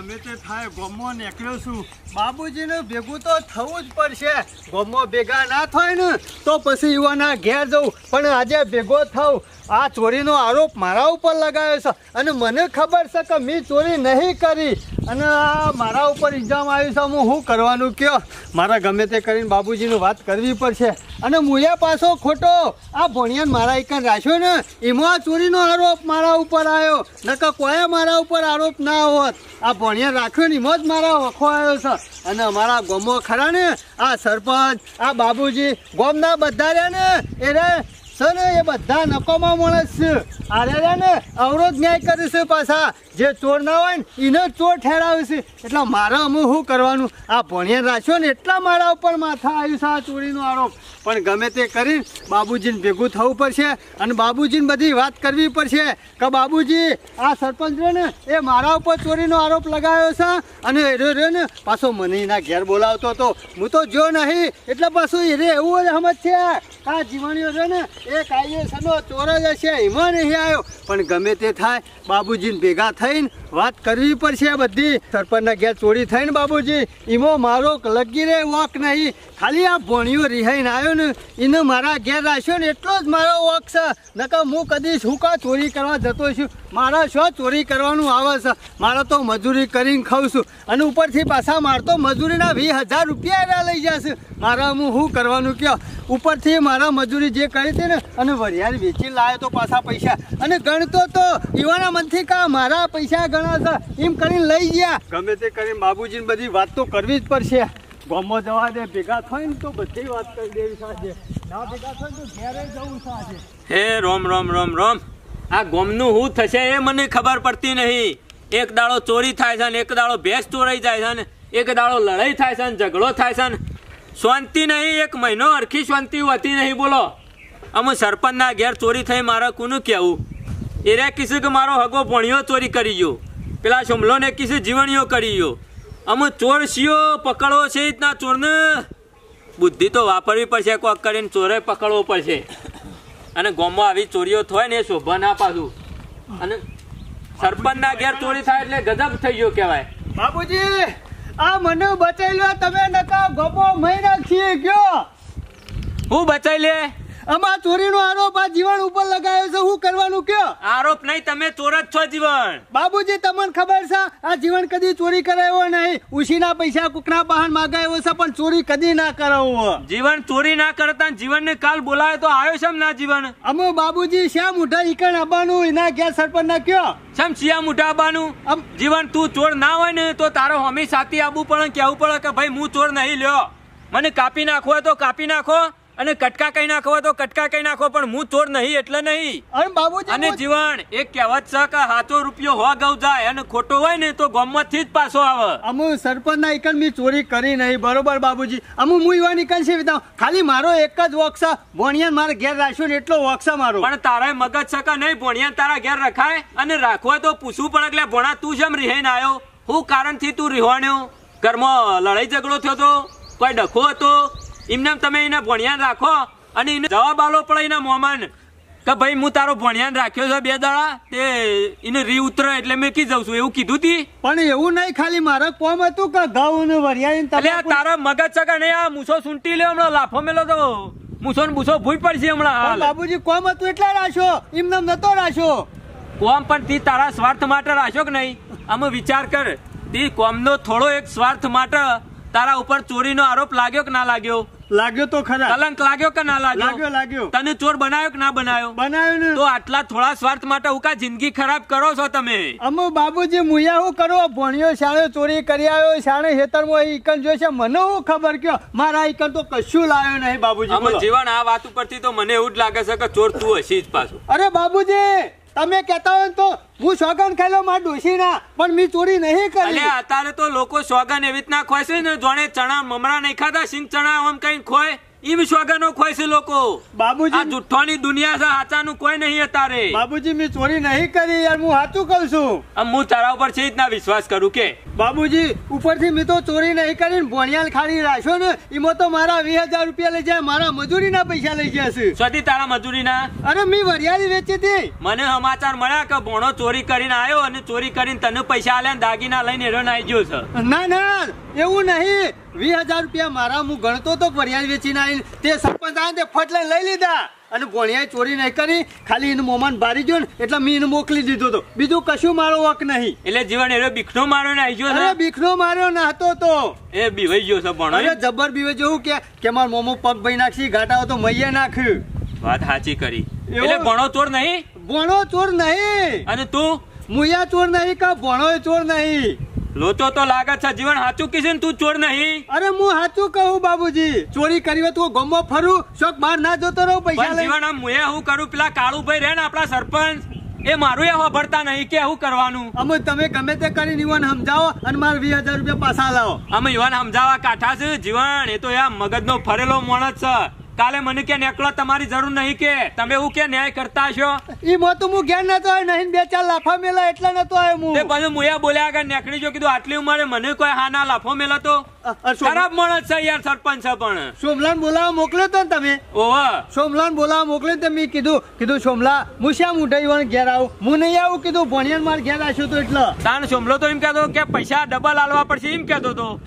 ગમે તે થાય ગોમમાં નીકળ્યો છું બાબુજીને ભેગું તો થવું જ પડશે ગોમમાં ભેગા ના થાય ને તો પછી યુવાના ઘેર જવું પણ આજે ભેગો થઉં આ ચોરીનો આરોપ મારા ઉપર લગાવ્યો છે અને મને ખબર છે કે મેં ચોરી નહીં કરી અને આ મારા ઉપર ઇલ્ઝામ આવ્યું છે હું શું કરવાનું કયો મારા ગમે તે કરીને બાબુજીની વાત કરવી પડશે અને મુયા પાછો ખોટો આ ભણિયાને મારા એકન રાખ્યો ને એમાં ચોરીનો આરોપ મારા ઉપર આવ્યો નકર કોઈ મારા ઉપર આરોપ ના હોત આ ભણિયા રાખ્યો ને એમાં જ મારા વખો આવ્યો છે અને અમારા ગામમાં ખરા ને આ સરપંચ આ બાબુજી ગામના બધા રહ્યા ને એને છે ને એ બધા નકોમાં માણસ છે આરે ને અવરોધ ન્યાય કરે છે પાછા જે ચોર ના હોય ને એને ચોર ઠેરાવે છે એટલે મારે અમે શું કરવાનું આ ભણિયા રાખ્યો ને એટલા મારા ઉપર માથા આવ્યું છે આ ચોરીનો આરોપ પણ ગમે તે કરી બાબુજીને ભેગું થવું પડશે અને બાબુજીને બધી વાત કરવી પડશે કે બાબુજી આ સરપંચ ને એ મારા ઉપર ચોરીનો આરોપ લગાવ્યો છે અને એ ને પાછો મને એના ઘેર બોલાવતો હતો હું તો જો નહીં એટલે પાછું એ એવું જ સમજ છે આ જીવણીઓ છે ને એ કાયદેસરનો ચોર જ હશે એમાં નહીં આવ્યો પણ ગમે તે થાય બાબુજીને ભેગા થઈને વાત કરવી પડશે બધી સરપંચના ઘેર ચોરી થઈને બાબુજી એમાં મારો લગી રે વોક નહીં ખાલી આ ભણિયો રિહાઈને આવ્યો ને એને મારા ઘેર રાખ્યો ને એટલો જ મારો વોક છે નકર હું કદી શું કા ચોરી કરવા જતો છું મારા શું ચોરી કરવાનું આવે છે મારે તો મજૂરી કરીને ખાઉં છું અને ઉપરથી પાછા મારતો મજૂરીના 20,000 રૂપિયા લઈ જશે મારા હું શું કરવાનું કહો ઉપરથી મારા મજૂરી જે કરી હતી ને અને વરિયાળ વેચી લાવ્યો તો પાછા પૈસા અને ગણતો તો યુવાના મનથી કા મારા પૈસા ગણા છે એમ કરીને લઈ ગયા ગમે તે કરીને બાબુજીને બધી વાત તો કરવી જ પડશે ગામમાં જવા દે ભેગા થાય ને તો બધી વાત કરી દેવી સાંજે ના ભેગા થાય તો ઘેરે જવું સાંજે હે રોમ રોમ રોમ રોમ આ ગામનું શું થશે એ મને ખબર પડતી નહીં એક દાડો ચોરી થાય છે ને એક દાડો ભેંસ ચોરાઈ જાય છે ને એક દાડો લડાઈ થાય છે ને ઝઘડો થાય છે ને શાંતિ નહીં એક મહિનો અરખી શાંતિ હોતી નહીં બોલો અમે સરપંચના ઘેર ચોરી થઈ મારે કોનું કહેવું એ રે કીધું કે મારો હગો ભણ્યો ચોરી કરી ગયો પેલા શમલોને કીધું જીવણીઓ કરી ગયો અમે ચોર શિયો પકડવો છે એ રીતના ચોરને બુદ્ધિ તો વાપરવી પડશે કોક કરીને ચોરે પકડવો પડશે અને ગામમાં આવી ચોરીઓ થાય ને એ શોભા ના પાછું અને સરપંચના ઘેર ચોરી થાય એટલે ગજબ થઈ ગયો કહેવાય બાબુજી આ મને બચાવી લો તમે નકા ગોપો મહી નાખીએ ગયો હું બચાવી લે આમાં ચોરીનો આરોપ આ જીવન ઉપર લગાવ્યો છે શું કરવાનું કયો આરોપ નહીં તમે ચોર જ છો જીવન બાબુજી તમને ખબર છે આ જીવન કદી ચોરી કરાયો નહીં ઉશીના પૈસા કુકના બહાન માગાયો છે પણ ચોરી કદી ના કરાવો જીવન ચોરી ના કરતા જીવન ને કાલ બોલાવે તો આવ્યો છે ના જીવન અમે બાબુજી શ્યા મુઠા ઈકણ આવવાનું એના ઘેર સરપંચ ના કયો સમ શિયા મુઠા આવવાનું જીવન તું ચોર ના હોય ને તો તારો હમી સાથી આવવું પડે કેવું પડે કે ભાઈ હું ચોર નહીં લ્યો મને કાપી નાખવો હોય તો કાપી નાખો અને કટકા કઈ નાખો તો કટકા કઈ નાખો પણ હું ચોર નહીં એટલે નહીં અરે બાબુજી અને જીવન એક કહેવત છે કે હાથો રૂપિયો હો ગૌ જાય અને ખોટો હોય ને તો ગામમાંથી જ પાછો આવે અમુ સરપંચ ના એકન મી ચોરી કરી નહીં બરોબર બાબુજી અમુ હું યુવા નીકળ છે ખાલી મારો એક જ વોક છે ભણિયાન મારે ઘેર રાખ્યો ને એટલો વોક છે મારો પણ તારા મગજ છે કે નહીં ભણિયાન તારા ઘેર રખાય અને રાખવા તો પૂછવું પડે એટલે ભણા તું જેમ રિહાઈને આવ્યો હું કારણ થી તું રિહાણ્યો ઘરમાં લડાઈ ઝઘડો થયો તો કોઈ ડખો હતો એમને તમે એને ભણિયાન રાખો અને એને જવાબ આલો પડે એના મોમાન કે ભાઈ હું તારો ભણિયાન રાખ્યો છે 2 દાડા તે એને રી ઉતરે એટલે મેં કી જઉં છું એવું કીધું તી પણ એવું નહીં ખાલી મારે કોમ હતું કે ઘઉં ને વરિયાળી એટલે તારા મગજ છે કે નહીં આ મૂછો સૂંટી લે હમણાં લાફો મેલો તો મૂછો ને બૂછો ભૂઈ પડશે હમણાં બાબુજી કોમ હતું એટલે રાખ્યો એમને નતો રાખ્યો કોમ પણ તી તારા સ્વાર્થ માટે રાખ્યો કે નહીં આમાં વિચાર કર તી કોમનો થોડો એક સ્વાર્થ માટે તારા ઉપર ચોરીનો આરોપ લાગ્યો કે ના લાગ્યો લાગ્યો તો ખરા કલંક લાગ્યો કે ના લાગ્યો લાગ્યો તને ચોર બનાવ્યો કે ના બનાવ્યો ને તો આટલા થોડા સ્વાર્થ માટે હું કા જિંદગી ખરાબ કરો છો તમે અમુ બાબુજી મુયા હું કરો ભણ્યો શાળે ચોરી કરી આવ્યો શાળે હેતરમાં ઈકન જોશે મને હું ખબર કયો મારા ઈકન તો કશું લાવ્યો નહીં બાબુજી અમે જીવન આ વાત ઉપરથી તો મને એવું જ લાગે છે કે ચોર તું હશી જ પાછું અરે બાબુજી તમે કહેતા હોય તો હું સોગન ખાઈ લો માર ડોશી ના પણ મેં ચોરી નહીં કરી અત્યારે તો લોકો સોગન એવી રીતના ખોય છે ને જોણે ચણા મમરા નહીં ખાતા સિંગ ચણા આમ કઈ ખોય ઈમ સોગનો ખોય છે લોકો. બાબુજી આ જુઠ્ઠોની દુનિયા છે, સાચાનું કોઈ નહીં અત્યારે. બાબુજી મેં ચોરી નહીં કરી યાર, હું સાચું કહું છું. હું તારા ઉપર છે રીતના વિશ્વાસ કરું કે બાબુજી ઉપરથી મેં તો ચોરી નહીં કરીને ભોણિયાલ ખાલી રાખ્યો ને, એમાં તો મારા 20,000 રૂપિયા લઈ જાય, મારા મજૂરીના પૈસા લઈ ગયા છે. સ્વતી તારા મજૂરીના? અરે મેં વરિયાળી વેચી હતી. મને સમાચાર મળ્યા કે ભોણો ચોરી કરીને આવ્યો અને ચોરી કરીને તને પૈસા આલ્યા, દાગીના લઈને હેરો આવી ગયો છે. ના ના એવું નહીં, 20,000 રૂપિયા મારા હું ગણતો તો વરિયાળી વેચીને આવીને તે સરપંચ આવે તે ફટ લઈ લીધા અને ભોણિયાએ ચોરી નહીં કરી, ખાલી એનું મોમાન બારી ગયો ને એટલે મેં એને મોકલી દીધો તો, બીજું કશું મારો હક નહીં. એટલે જીવન એનો બીખનો માર્યો ને આવી ગયો? અરે બીખનો માર્યો ના હતો તો એ બીવાઈ ગયો છે ભોણો. અરે જબર બીવે જેવું કે માર મોમો પગ ભાઈ નાખી ઘાટા તો મૈયે નાખ્યું. વાત સાચી કરી. એટલે ભોણો ચોર નહીં? ભોણો ચોર નહીં. અને તું? મુયા ચોર નહીં કે ભોણો ચોર નહીં. લોચો તો લાગે છે. જીવન સાચું કીધું ને, તું ચોર નહીં? અરે હું સાચું કહું બાબુજી, ચોરી કરી હોય તો ગમો ફરું, શોક બહાર ના જતો રહું પૈસા લઈ. જીવન આમ મુએ હું કરું, પેલા કાળુભાઈ રે ને આપણા સરપંચ, એ મારું એ વાપરતા નહીં કે શું કરવાનું. અમે તમે ગમે તે કરીને યુવાન સમજાવો અને મારે 20,000 રૂપિયા પાછા લાવો. અમે યુવાન સમજાવવા કાઠા છે જીવન, એ તો યા મગજનો ફરેલો માણસ છે. કાલે મને કે નેકળો તમારી જરૂર નહીં કે તમે એવું કે ન્યાય કરતા છો. ઈ મો તો હું જ્ઞાન નતો આવ્યો નહીં, 2-4 લાફા મેલા એટલા નતો આવ્યો હું. તે પછી મુયા બોલ્યા આગળ નેકળી જો, કીધું આટલી ઉંમરે મને કોઈ હાના લાફો મેલો તો ખરાબ માણસ છે યાર સરપંચ છે. પણ સોમલાન બોલાવા મોકલ્યો તો ને તમે? ઓહ સોમલાન બોલાવા મોકલ્યો તો મેં કીધું સોમલા હું શ્યામ ઉઠાઈ યુવાન ઘેર આવું, હું નહીં આવું કીધું, ભણિયાન માર ઘેર આશ્યો તો એટલે. તાન સોમલો તો એમ કહેતો કે પૈસા ડબલ આલવા પડશે એમ કહેતો તો.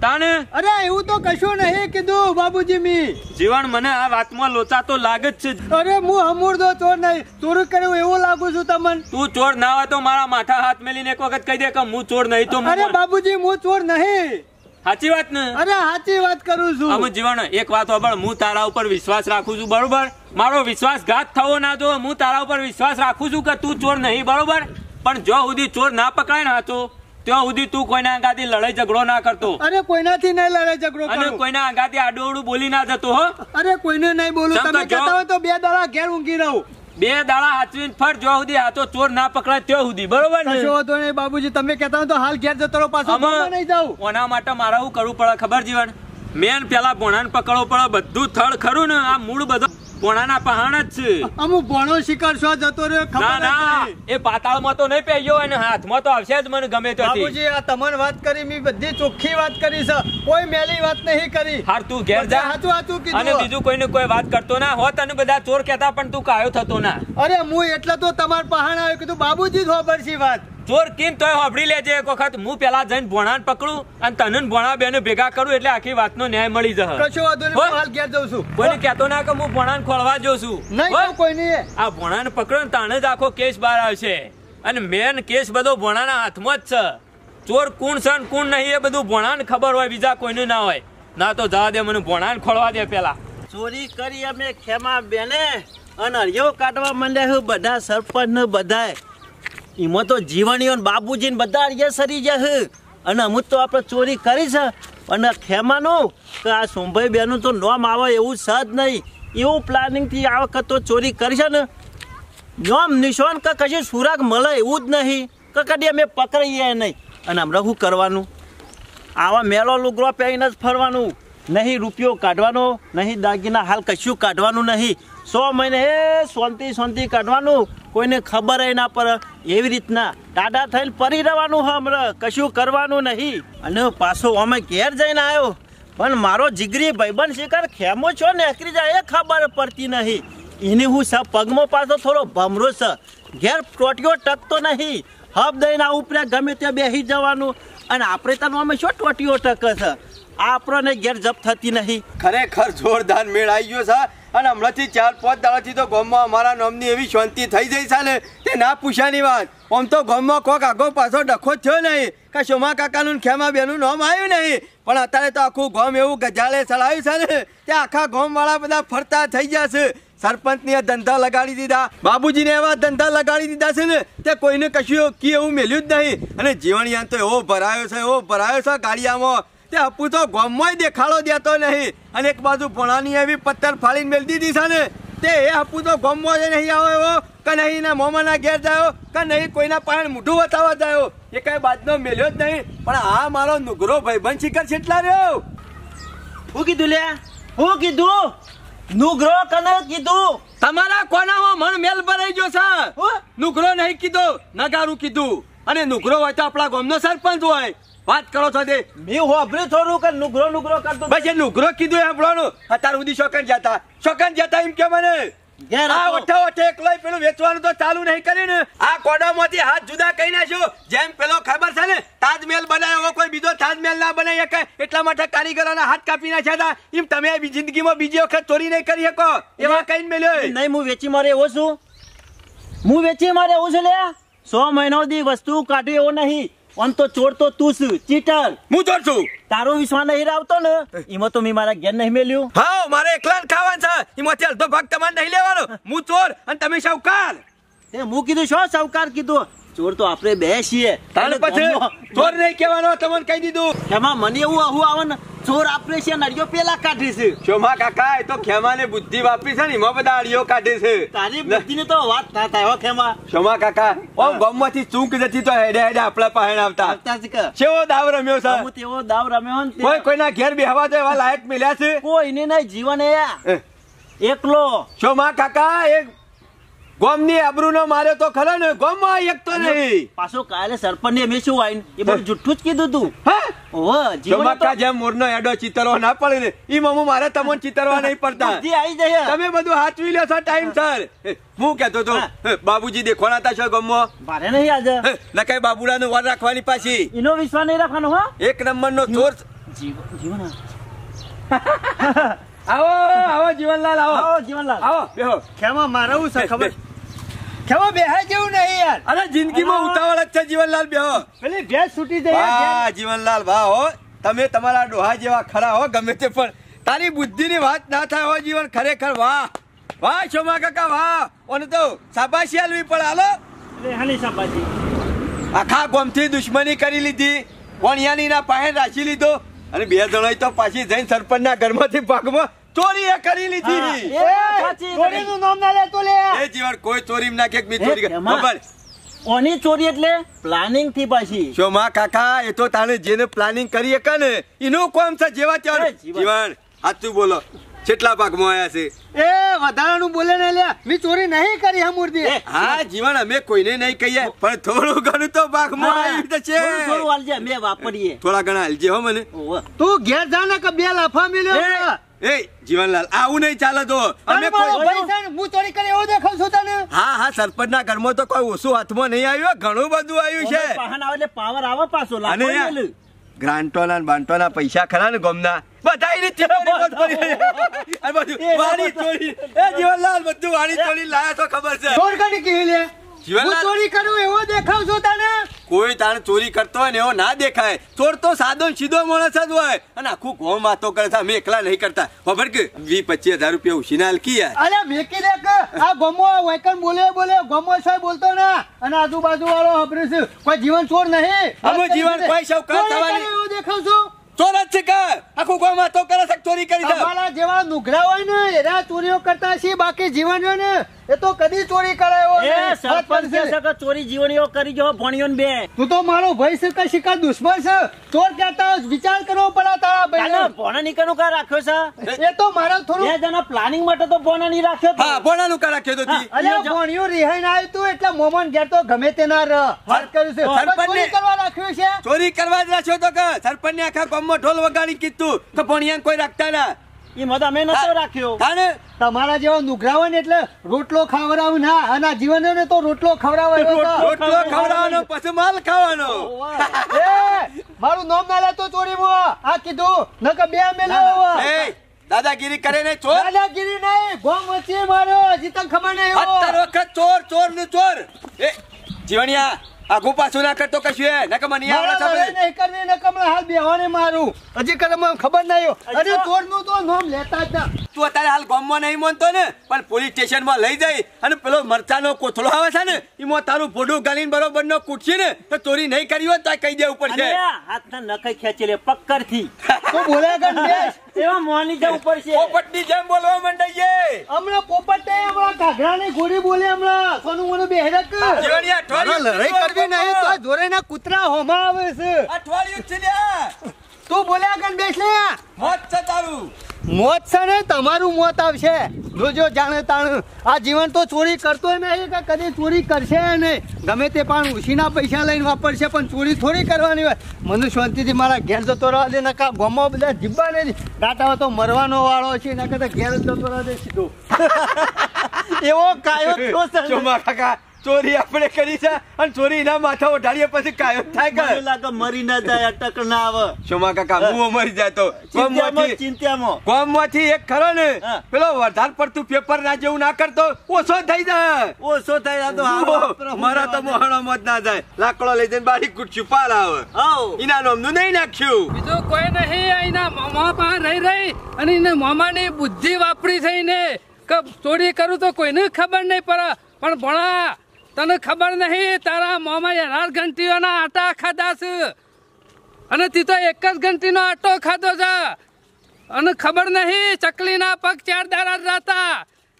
તાને અરે એવું તો કશું નહીં કીધું બાબુજી મી. જીવન મને આ વાતમાં લોચા તો લાગે જ છે. અરે હું હમુરદો ચોર નહીં, ચોરી કર્યું એવું લાગુ છું તમને. તું ચોર ના હોય તો મારા માથા હાથ મેલીને એક વખત કહી દે કે હું ચોર નહીં. તો અરે બાબુજી હું ચોર નહીં. સાચી વાત ને? અરે સાચી વાત કરું છું. અમે જીવન એક વાત સાંભળ, હું તારા ઉપર વિશ્વાસ રાખું છું બરોબર, મારો વિશ્વાસઘાત થવો ના જો, હું તારા ઉપર વિશ્વાસ રાખું છું કે તું ચોર નહીં બરોબર, પણ જો સુધી ચોર ના પકડાય ને હાથો ત્યાં સુધી તું કોઈના અંગાથી લડાઈ ઝઘડો ના કરતો. અરે કોઈનાથી નહીં લડાઈ ઝઘડો અને કોઈના અંગાથી આડું બોલી ના જતો હો. અરે કોઈને નહીં બોલું. તમે કહેતા હોય તો 2 દાડા ઘેર ઊંઘી રહું. 2 દાડા હાચવીને ફર, જો સુધી હાથો ચોર ના પકડાય ત્યાં સુધી બરોબર ને? કશો વાંધો નહીં બાબુજી, તમે કહેતા હોય તો હાલ ઘેર જતો રહો, પાછો નહીં જાઉં. ઓના માટે મારે શું કરવું પડે ખબર જીવન? મેન પેલા ભોણાને પકડવો પડે, બધું થડ ખરું ને આ મૂળ બધો ભોણાના પહાણ જ છે. અમુક ભોણો શિકાર શો જતો રહ્યો ખબર ના, એ પાતાળમાં તો નહીં પહેર્યો અને હાથમાં તો આવશે જ મને ગમે તો. બાબુજી આ તમને વાત કરી, મેં બધી ચોખ્ખી વાત કરી છે, કોઈ મેલી વાત નહીં કરી. હાર તું ઘેર જા, સાચું કીધું. અને બીજું કોઈને કોઈ વાત કરતો ના હોત અને બધા ચોર કહેતા પણ તું કાયો થતો ના. અરે હું એટલે તો તમાર પહાણ આવ્યો, કીધું બાબુજી જ ખબર છે વાત. ચોર કેમ તોય હોબડી લેજે એક વખત. હું પેલા જઈને ભોણાને પકડું અને તને ભોણા બેને ભેગા કરું એટલે આખી વાતનો ન્યાય મળી જશે. કશો વાંધો નહીં, હાલ ઘેર જઉં છું. કોઈને કહેતો ના કે હું ભોણાને ખોળવા જઉં છું. નહીં કોઈ નહીં. આ ભોણાને પકડો ને તાણે જ આખો કેસ બહાર આવશે, અને મેન કેસ બધો ભોણાના હાથમાં જ છે. ચોર કોણ છે ને કોણ નહીં એ બધું ભોણાને ખબર હોય, બીજા કોઈને ના હોય. ના તો જવા દે, મને ભોણાને ખોળવા દે પેલા. ચોરી કરી અમે ખેમા બેને અને હરિયો કાઢવા માંડ્યા બધા સરપંચ ને બધા. એમાં તો જીવણીઓ બાબુજી ને બધા હરિયા સરી જશે, અને અમુક તો આપણે ચોરી કરી છે. અને ખેમાનું કે આ સોમભાઈ બેનું તો નોમ આવે એવું છે જ નહીં, એવું પ્લાનિંગથી આ વખત તો ચોરી કરી છે ને. નોમ નિશાન કે કશું સુરાગ મળે એવું જ નહીં કે કદી અમે પકડાઈએ નહીં. અને હમણાં શું કરવાનું? આવા મેલો લુગરો પહેરીને જ ફરવાનું, નહીં રૂપિયો કાઢવાનો, નહીં દાગીના હાલ કશું કાઢવાનું નહીં. 100 મહિને શાંતિ કાઢવાનું, કોઈને ખબર ના પડે એવી રીતના ટાડા થઈને પરી રહેવાનું. હમણાં કશું કરવાનું નહીં. અને પાછો અમે ઘેર જઈને આવ્યો, પણ મારો જીગરી ભાઈબંધ શિકાર ખેમો છો ને એકરી જાય એ ખબર પડતી નહીં. એને હું પગમાં પાછો થોડો ભમરો છે, ઘેર ટોટીઓ ટકતો નહીં. હબ દઈને આ ઉપરે ગમે ત્યાં બેસી જવાનું, અને આપણે તને અમે શું ટોટીઓ ટકે છે, આપણને ઘેર જપ થતી નહીં. ખરેખર જોરદાર મેળ આવી ગયો છે. અને હમણાંથી 4-5 દાડાથી તો ગામમાં અમારા નામની એવી શાંતિ થઈ જઈ છે ને તે ના પૂછાની વાત. આમ તો ગામમાં કોક આગો પાછો ડખો જ થયો નહીં કે સોમા કાકાનું ખેમા બેનું નામ આવ્યું નહીં, પણ અત્યારે તો આખું ગામ એવું ગજાલે ચડાવ્યું છે ને તે આખા ગામવાળા બધા ફરતા થઈ ગયા છે. સરપંચને ધંધા લગાડી દીધા, બાબુજીને એવા ધંધા લગાડી દીધા છે ને તે કોઈને કશું કી એવું મેલ્યું જ નહીં. અને જીવણિયાન તો એવો ભરાયો છે ગાડિયામાં, તે અપુ તો ગામમાં દેખાડો દેતો નહીં. અને એક બાજુ ભોણાની એવી પથ્થર ફાડીને મેળ દીધી છે ને તે એ અપુ તો ગામમાં જ નહીં આવ્યો એવો કે નહીં ના મોમાના ઘેર જાયો કે નહીં કોઈના પાસે મોઢું બતાવવા જાયો, એ કઈ બાજનો મેલ્યો જ નહીં. પણ આ મારો નુગરો ભાઈબંધ શિખર છેટલા રહ્યો. શું કીધું લે? હું કીધું નુગરો કને કીધું તમારા કોનામાં મન મેલ ભરાઈ ગયો છે હું? નુકરો નહીં કીધો નગારું કીધું અને નુકરો હોય તો આપણા ગામનો સરપંચ હોય વાત કરો છો તે મેં હોભર્યું થોડું કે નુગરો કરતો બસ એ નુકરો કીધું એમ આપણો અત્યાર સુધી શોકન જતા એમ કે મને ઘેર આ હતો. ઓઠે એકલોય પેલું વેચવાનું તો ચાલુ નહીં કર્યું ને આ કોડામાંથી હાથ જુદા કરી નાખ્યો જેમ પેલો ખબર છે ને તાજમહેલ બનાવ્યો કોઈ બીજો તાજમહેલ ના બનાવી શકે એટલા માટે કારીગરોના હાથ કાપી નાખ્યા હતા એમ તમે જિંદગીમાં બીજી વખત ચોરી નહીં કરી શકો એવા કઈ મેલ્યો નહીં હું વેચી મારે એવો છું હું વેચી મારે એવું છે લે 100 મહિનો દી વસ્તુ કાઢી એવો નહીં આમ તો ચોર તો તું છું ચીટર હું ચોર છું તારો વિશ્વાસ નહીં આવતો ને એમાં તો મેં મારા ઘેર નહીં મેલ્યું હા મારે એકલા ખાવાનું છે એમાંથી અડધો ભાગ તમારે નહીં લેવાનો હું ચોર અને તમે સાવકાર તે હું કીધું શું સાવકાર કીધું ચોર તો આપણે બે છીએ તારે પછી ચોર નહીં કહેવાનો તમને કહી દીધું એમાં મને એવું આવું આવે ને ચોર આપણે છે નડિયો પેલા કાઢી છે શોમા કાકા એ તો ખેમાને બુદ્ધિ વાપરી છે ને એમાં બધા અડીઓ કાઢે છે તારી બુદ્ધિની તો વાત ના થાય હો ખેમા શોમા કાકા ઓમ ગામમાંથી ચૂક જતી તો હેડે હેડે આપણા પાસે આવતા આવતા જ કે કેવો દાવ રમ્યો છે હું તેવો દાવ રમ્યો ને કોઈ કોઈના ઘેર બેહવા તો એવા લાયક મળ્યા છે કોઈને નહીં જીવન એ એકલો શોમા કાકા એક ગામની આબરૂનો માર્યો તો ખરો ને ગામમાં એક તો નહીં પાછો કાલે સરપંચ અમે શું આવીને એ બધું જુઠ્ઠું જ કીધું તું હા ઓહો જીવન શોમા જેમ મોરનો એડો ચિતરવો ના પડે ને ઈ મમ્મુ મારે તમને ચિતરવા નહીં પડતા બુદ્ધિ આવી જાય તમે બધું હાચવી લ્યો છો ટાઈમ સર હું કહેતો તો બાબુજી દેખવાના હતા છો ગામમાં મારે નહીં આજે નકાઈ બાબુડાનો વાર રાખવાની પાછી એનો વિશ્વાસ નહીં રાખવાનો હો એક નંબરનો ચોર જીવન આવો આવો જીવનલાલ આવો આવો જીવનલાલ આવો બેહો ખેમા મારે શું છે ખબર ખેમા બેહાય જેવું નહીં યાર અરે જિંદગીમાં ઉતાવળ જ છે જીવનલાલ બેહો પેલી ભેંસ છૂટી જાય યાર. વાહ જીવનલાલ વાહ હો તમે તમારા ડોહા જેવા ખરા હો ગમે તે પણ તારી બુદ્ધિની વાત ના થાય હો જીવન ખરેખર વાહ વાહ શોમા કાકા વાહ ઓને તો શાબાશી આલવી પડે હાલો એટલે હાની શાબાશી આખા ગામથી દુશ્મની કરી લીધી કોણિયાની ના પાસે રાખી લીધો અને બે જણા તો પાછી જઈને સરપંચના ઘરમાંથી ભાગમાં ચોરી એ કરી લીધી એ સાચી ચોરીનું નામ ના લેતો લે એ જીવન કોઈ ચોરી ના કે મેં ચોરી કરી એમાં? ખબર ઓની ચોરી એટલે પ્લાનિંગ થી પાછી શોમા કાકા એ તો તાણે જેને પ્લાનિંગ કરી હકે ને એનું કામ છે જેવા ચાલ એ જીવન. જીવન સાચું બોલો કેટલા ભાગમાં આયા છે એ વધારાનું બોલે ને લે મેં ચોરી નહીં કરી હમુરદી એ, હા જીવન અમે કોઈને નહીં કહીએ પણ થોડું ઘણું તો ભાગમાં આવ્યું તો છે થોડું થોડું હાલજે અમે વાપરીએ થોડા ઘણા હાલજે હો મને ઓહો. તું ઘેર જા ને કે બે લાફા મિલ્યો એ જીવનલાલ આવું નહીં ચાલે તો અમે અને મારો કોઈ ભાઈ છે ને, હું ચોરી કરી એવો દેખાવ છું તને હા હા સરપંચના ઘરમાં તો કોઈ ઓછું હાથમાં નહીં આવ્યું ઘણું બધું આવ્યું છે પાહન આવે એટલે પાવર આવે પાછો અને લાખો યાર, મેલું. ગ્રાન્ટોના ને બાન્ટોના પૈસા ખરા ને ગમના બધાય ની ચોરી અને બધું વાળી ચોરી એ જીવનલાલ બધું વાળી ચોરી લાયા તો ખબર છે ચોર કરી કેવી લે જીવનલાલ- હું ચોરી કરું એવો દેખાવ છું તને કોઈ તાણ ચોરી કરતો હોય ને એવો ના દેખાય ચોર તો સાદો ને સીધો માણસ જ હોય અને આખું ગોમ વાતો કરે છે અમે એકલા નહીં કરતા ખબર કે 20-25 હજાર રૂપિયા ઉછીના હલકી યાર અરે મેકી દે કે આ ગમો વાયકન બોલે ગમો સાહેબ બોલતો ના અને આજુબાજુ વાળો હબરે છે કોઈ જીવન ચોર નહીં અમે જીવન કોઈ સૌકાર ચોરી થવાની- કરી એવો દેખાવ છું ચોર જ છે કે આખું ગોમ વાતો કરે છે ચોરી કરી છે તમારા જેવા નુગરા હોય ને એના ચોરીઓ કરતા છે બાકી જીવન હોય ને એ તો કદી ચોરી કરાયો એ સરપંચ કહે છે કે ચોરી જીવણીઓ કરી જો ભણ્યો ને બે તું તો મારો ભાઈ છે કે શિકાર દુશ્મન છે ચોર કહેતા હોય, વિચાર કરવો પડે તારા તાને ભાઈ ભોણા નીકળનું કા રાખ્યો છે એ તો મારા થોડું બે જણા પ્લાનિંગ માટે તો ભોણા નહીં રાખ્યો તો. હા ભોણાનું કા રાખ્યો તો તી. અરે ભણ્યું રિહાઈ ના આવ્યું તું એટલે મોમન ઘેર તો ગમે તેના વાત કર્યું છે સરપંચને- ચોરી કરવા રાખ્યું છે ચોરી કરવા જ રાખ્યો તો કે સરપંચને આખા ગામમાં ઢોલ વગાડી કીધું તો ભણિયાને કોઈ રાખતા ના એ મત અમે નતો રાખ્યો તાને તમારા જેવા નુગરા હોય ને એટલે રોટલો ખવડાવું ના અને જીવન ને તો રોટલો ખવડાવે એવો તો. રોટલો ખવડાવવાનો પછી માલ ખાવાનો એ, મારું નામ ના લેતો ચોરીમાં આ કીધું નકર બે મેલ્યો એ દાદાગીરી કરે ને ચોર દાદાગીરી નહીં ગોમ વચ્ચે મારો હજી તક ખબર નહીં એવો. 17 વખત ચોર ચોર ને ચોર એ જીવણિયા આગુ પાછું ના કરતો કશું એ નકર મને મારા આવડે લડાઈ નહીં કરવી ને કમળા હાલ બેવાને મારું હજી કરે મને ખબર નહીં અરે ચોરનું તો નામ લેતા જ ના તું અત્યારે હાલ ગામમાં નહીં માનતો ને પણ પોલીસ સ્ટેશનમાં લઈ જઈ અને પેલો મરચાનો કોથળો આવે છે ને એમાં તારું ફોટો ગાલીને બરોબર નો કૂટશે ને તો ચોરી નહીં કરી હોય તો કહી દેવું પડશે અને હાથના નખઈ ખેંચી લે પક્કર થી તું બોલે ગણ બેસ એવા મોની જવું પડશે પોપટની જેમ બોલવા માંડાઈએ હમણાં પોપટ નહીં હમણાં ઘાઘરાની ઘોડી બોલે હમણાં સોનું મોનું બેહરક જીવણિયા અઠવાડિયું લડાઈ કરવી નહીં તો જોરેના કૂતરા હોમાં આવે છે અઠવાડિયું જ છે લ્યા. તું બોલ્યા ગણ બેસ લે મોત છે તારું મોત છે ને તમારું મોત આવશે જોજો જાણે તાણ આ જીવન તો ચોરી કરતો નહીં કે કદી ચોરી કરશે નહીં ગમે તે પણ ઉછીના પૈસા લઈને વાપરશે પણ ચોરી થોડી કરવાની હોય મને શાંતિથી મારા ઘેર જતો રહેવા દે નકા ગામમાં બધા જીબ્બા નહીં દાટા તો મરવાનો વાળો છે એના કરતા ઘેર જતો રહેવા દે સીધો એવો કાયો થયો છે ચોમા કાકા ચોરી આપણે કરી છે અને ચોરી એના માથા ઓઢાડીએ પછી કાયો થાય કે મને લાગે મરી ના જાય અટક ના આવે ચોમા કાકા હું મરી જાય તો ચિંતામાં ગામમાંથી એક ખરો ને હા. પેલો વધારે પડતું પેપર ના જેવું ના કરતો ઓછો થઈ જાય ઓછો થાય તો હારો મારા તો મોહણો મત ના જાય લાકડો લઈ જઈને બારી કુટશું પાર આવે આવ એના નામનું નહીં નાખ્યું બીજું કોઈ નહીં એના મોમા પાસે રહી અને એને મોમાની બુદ્ધિ વાપરી થઈને કે ચોરી કરું તો કોઈને ખબર નહીં પડે પણ ભણા તને ખબર નહીં તારા મોમાં 18 ઘંટીઓના આટા ખાધા છે અને તી તો એક જ ઘંટીનો આટો ખાધો છે અને ખબર નહીં ચકલીના પગ 4 દાડા જાતા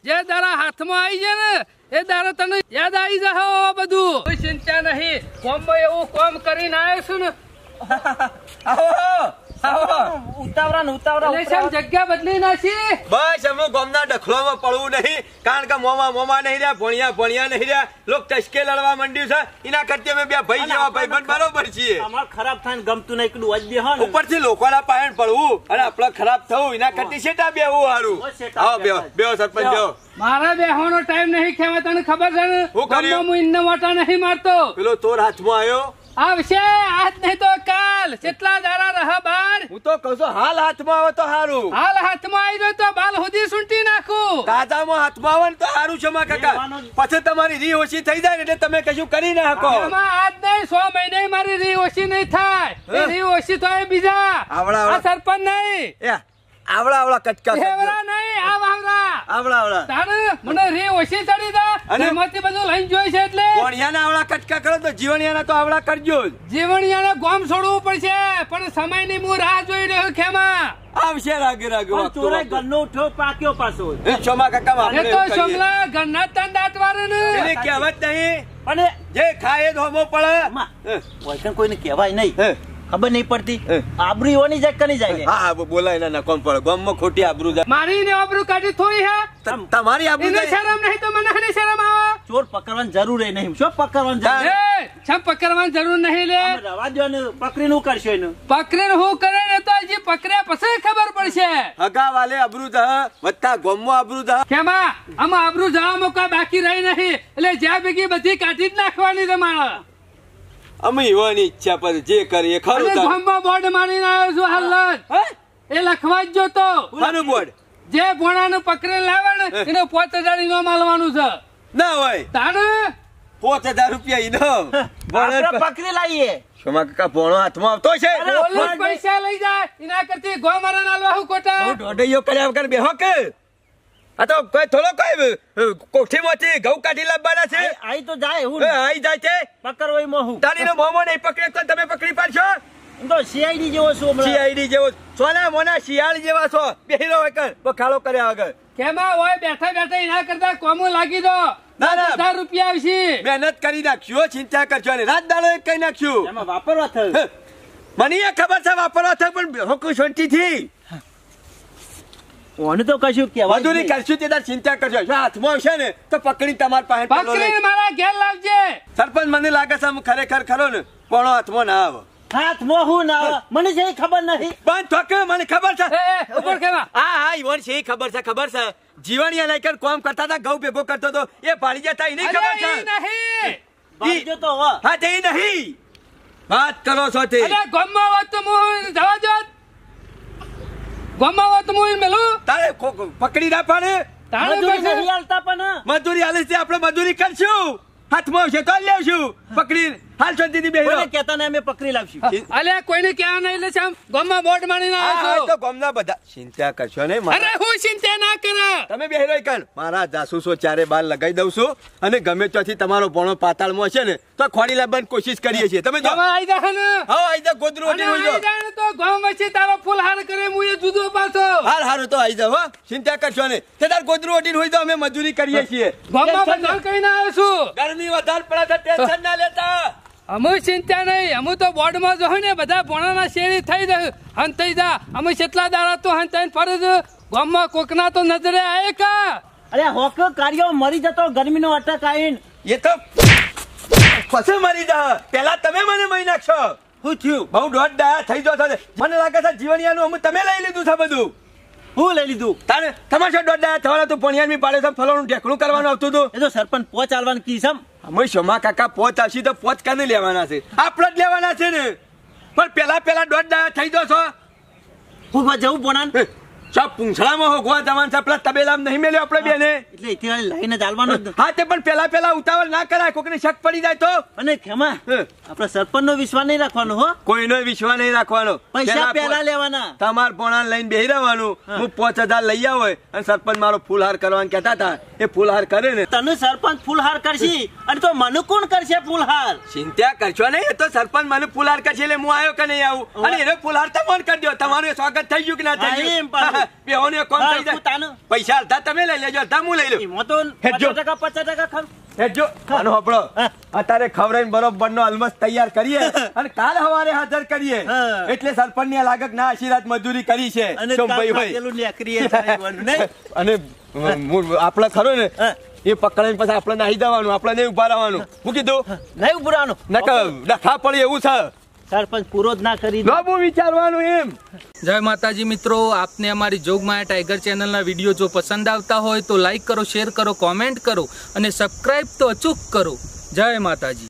જે દાડા હાથમાં આવી જાય ને એ દાડા તને યાદ આવી જાય બધું કોઈ ચિંતા નહીં કોમમાં એવું કોમ કરીને આવ્યો છું ને ઉતાવળા જગ્યા બદલી નાખી બસ અમે ગામના ડખલોમાં પડવું નહીં કારણ કે મોમા નહીં રહ્યા ભણિયા નહીં રહ્યા લોક ટસકે લડવા માંડ્યું છે એના કરતી અમે બે ભાઈ જેવા ભાઈબંધ બરોબર છીએ અમાર ખરાબ થાય ગમતું નહીં એકલું જ બે હો ઉપરથી લોકોના પાયણ પડવું અને આપણે ખરાબ થવું એના કરતી શેટા બેવું હારું આવો બેવો સરપંચ બેવો મારા બેહવાનો ટાઈમ નહીં ખેવા તને ખબર છે ને હું કર્યું? હું ઇન્ને મોટા નહીં મારતો પેલો તોર હાથમાં આવ્યો આવશે આજ નહીં તો કાલ કેટલા દાડા રહા બાર હું તો કહું છું હાલ હાથમાં આવે તો હારું હાલ હાથમાં આવી ગયો તો બાલ સુધી સૂંટી નાખું તાજામાં હાથમાં આવે ને તો હારું છે માં કાકા પછી તમારી રી ઓછી થઈ જાય ને એટલે તમે કશું કરી ના શકો એમાં આજ નહીં 100 મહિને મારી રી ઓછી નહીં થાય એ રી ઓછી થાય બીજા આવડા. આ સરપંચ નહીં એ આવડા કટકા હેવરા નહીં આ વાવરા આવડા તારે મને રી ઓછી ચડી દે અને? અને એમાંથી બધું લઈને જોઈ છે એટલે કોણિયાના આવડા કટકા કરો તો જીવણિયાના તો આવડા કરજો જ. જીવણિયાને ગોમ છોડવું પડશે પણ સમયની હું રાહ જોઈ રહ્યો ખેમા આવશે રાગે વાગતો ચોરાય વાગતો. ગલ્લો ઉઠ્યો પાક્યો પાછો એ ચોમા કાકા એ આપણે તો એવું કહીએ. સમલા ગન્ના તન દાંતવારે ને એને કહેવત નહીં અને જે ખાય તો હોમો પડે માં, હે. વૈકણ કોઈને કહેવાય નહીં હે. ખબર નહીં પડતી હે. આબરૂ એવાની જાય કની જાય હા બોલાય ના કોણ પડે ગામમાં ખોટી આબરૂ જાય મારી ને આબરૂ કાઢી થોડી હે તમારી આબરૂ એને જાય શરમ નહીં તો મને હને શરમ આવે ચોર પકડવાની જરૂર ય નહીં શું પકડવાની જરૂર એ છમ પકડવાની જરૂર નહીં લે અમે રવા દ્યો ને પકડીનું કરશો એનું પકડીને હું કરે ને તો હજી પકડ્યા પછી ખબર પડશે હગા વાલે આબરૂ દહ વત્તા ગામમાં આબરૂ દહ કેમાં આમાં આબરૂ જવામાં કોઈ બાકી રહી નહીં એટલે જ્યાં ભેગી બધી કાઢી જ નાખવાની છે મારે અમે એવાની ઈચ્છા પર જે કરીએ ખરું અને તાર. ગામમાં બોર્ડ મારીને આવ્યો છું હાલ હે? એ લખવા જ જોતો શાનું બોર્ડ જે ભોણાનું પકડે લાવે ને એને 5000 ઇનામ આલવાનું છે ના હોય તાણે 5000 રૂપિયા ઇનામ આપણે પકડી લાવીએ શોમા કાકા ભોણો હાથમાં આવતો છે પોલીસ પૈસા લઈ જાય એના કરતી ગો મારા નાલવા હું ખોટા હું દોઢૈયો કર્યા વગર બેહો કે આ તો કોઈ થોડો કોઈ કોઠીમાંથી ઘઉં કાઢી લાવવાના છે આઈ તો જાય હું એ આઈ જાય છે પકડવો એમાં હું તારીનો મોમો નહીં પકડે તો તમે પકડી પાડશો હું તો સીઆઈડી જેવો છું હમણાં. સીઆઈડી જેવો સોના મોના શિયાળ જેવા છો બેહી રહો એકર બખાડો કર્યા વગર કેમાં હોય બેઠા બેઠા એના કરતા કોમો લાગી દો ના, ના. 10,000 રૂપિયા આવશે મહેનત કરી નાખ્યો ચિંતા કરશો ને રાત દાડો એક કઈ નાખ્યું એમાં વાપરવા થયું મને એ ખબર છે વાપરવા થાય પણ હોકું શાંતિથી ઓને તો કશું કહેવાય જ મજૂરી નહીં. કરશું તે તાર ચિંતા કરશો જો હાથમાં આવશે ને તો પકડી તમાર પાસે પેલો લઈ. પકડીને મારા ઘેર લાવજે સરપંચ મને લાગે છે આમ ખરેખર ખરો ને પણ હાથમાં ના આવે હાથમાં હું ના આવે. મને છે ખબર નહીં બંધ થોકે મને ખબર છે એ ઉપર કેમાં હા ઈવન છે ખબર છે જીવણિયા લાયકર કોમ કરતા હતા ઘઉં ભેગો કરતો તો એ પાડી જતા એની ખબર છે નહીં બાજુ તો હવે. હા તે નહીં વાત કરો છો તે અરે ગમમાં વાત તો હું જવા દો ગમમાં વાત હું મેલું તારે પકડી ના પાડે તાણે મજૂરી પછી નહીં આલતા પણ મજૂરી હાલે છે આપણે મજૂરી કરશું હાથમાં આવશે તો લેવશું પકડી હાલ શાંતિથી બેહી કોઈને રહો. કહેતા નહીં અમે પકડી લાવશું અલ્યા કોઈને ક્યાં નહીં લે છે આમ ગમમાં બોર્ડ મારીને હા, હા, આવ્યો તો છો ગામના બધા ચિંતા કરશો ને અરે હું ચિંતા ના કરે તમે બેહી રહો કણ મારા જાસૂસો ચારે બાર લગાઈ દઉં છું અને ગમે ત્યાંથી તમારો ભણો પાતાળમાં છે ને તો ખોડી લાવવાની કોશિશ કરીએ છીએ તમે જો તમે આવી જા ને હા આઈ જા ગોદરું અને ઓઢી આવી હોઈ જાય ને તો ગમ વચ્ચે તારો ફૂલ હાર કરે હું એ જુદો પાછો હાલ હારું તો આઈ જાવ હો ચિંતા કરશો ને તે તાર ગોદરું ઓઢીને હોઈ તો અમે મજૂરી કરીએ છીએ ગમમાં બધા કહીને આવ્યો છું ગરમી વધારે પડે છે ટેન્શન ના લેતા અમે ચિંતા નહીં અમે તો બોર્ડમાં જો ને બધા ભણાના શેરી થઈ જાય હન થઈ જા અમે કેટલા દાડા તો હન થઈને ફરજ ગામમાં કોકના તો નજરે આયે કા અરે હોક કાર્યો મરી જતો ગરમીનો અટક આવીને. એ તો પછી મરી જા પેલા તમે મને મહી નાખશો. શું થયું? બહુ દોઢ ડાયા થઈ જો છો. મને લાગે છે જીવણિયાનું અમુક તમે લઈ લીધું છે બધું. હું લઈ લીધું? તારે તમારે શું દોઢ ડાયા થવાના તું પણિયાની પાડે છે ફલોનું ઢેકણું કરવાનું આવતું હતું. એ તો સરપંચ પોચ આલવાનું કીધું. અમે શોમા કાકા પોચ આવશે તો પોચ કાને લેવાના છે? આપણે જ લેવાના છે ને. પણ પેલા દોઢ ડાયા થઈ જો છો. હું જવું પોણાન સબ પૂંછડામાં હોગવા જવાનું છે. પેલા તબેલામાં નહીં મેલ્યો આપણે બેને. એટલે એથી લઈને ચાલવાનું જ. હા તે પણ પેલા ઉતાવળ ના કરાય. કોકને શક પડી જાય તો. અને ખેમા આપણે સરપંચ નો વિશ્વાસ નહીં રાખવાનો હો. કોઈનો વિશ્વાસ નહીં રાખવાનો. પૈસા પેલા લેવાના. તમાર પોણા લઈને બેહી રહેવાનું. હું 5000 લઈ આવો અને સરપંચ મારો ફૂલહાર કરવાનું કહેતા હતા. એ ફૂલહાર કરે ને તને સરપંચ ફૂલહાર કરશી અને તો મને કોણ કરશે ફૂલહાર? ચિંતા કરશો નહીં. એ તો સરપંચ મને ફૂલહાર કરશે એટલે હું આવ્યો કે નહીં આવું. અને એને ફૂલહાર તમને કરી દો. તમારું સ્વાગત થઈ ગયું કે ના થઈ ગયું? બેહોને કોમ થઈ જાય. પૈસા અડધા તમે લઈ લેજો, અડધા હું લઈ લઉં. એમાં તો 50% ખમ. હેજો આનો હપડો અત્યારે ખવરાઈને બરોબર નો અલમસ તૈયાર કરીએ અને કાલ સવારે હાજર કરીએ. એટલે સરપંચ ની લાગક ના આશીર્વાદ મજૂરી કરી છે સોમભાઈ હોય. અને આપણે ખરો ને એ પકડાઈને પછી આપણે નાહી જવાનું. આપણે નહીં ઉભા રહેવાનું. હું કીધું નહીં ઉભરાવાનું. ડખા પડે એવું છે. સરપંચ પૂરો જ ના કરી બહુ વિચારવાનું એમ. જય માતાજી મિત્રો, આપને અમારી જોગમાયા ટાઈગર ચેનલના વિડીયો જો પસંદ આવતા હોય તો લાઈક કરો, શેર કરો, કોમેન્ટ કરો અને સબસ્ક્રાઇબ તો અચૂક કરો. જય માતાજી.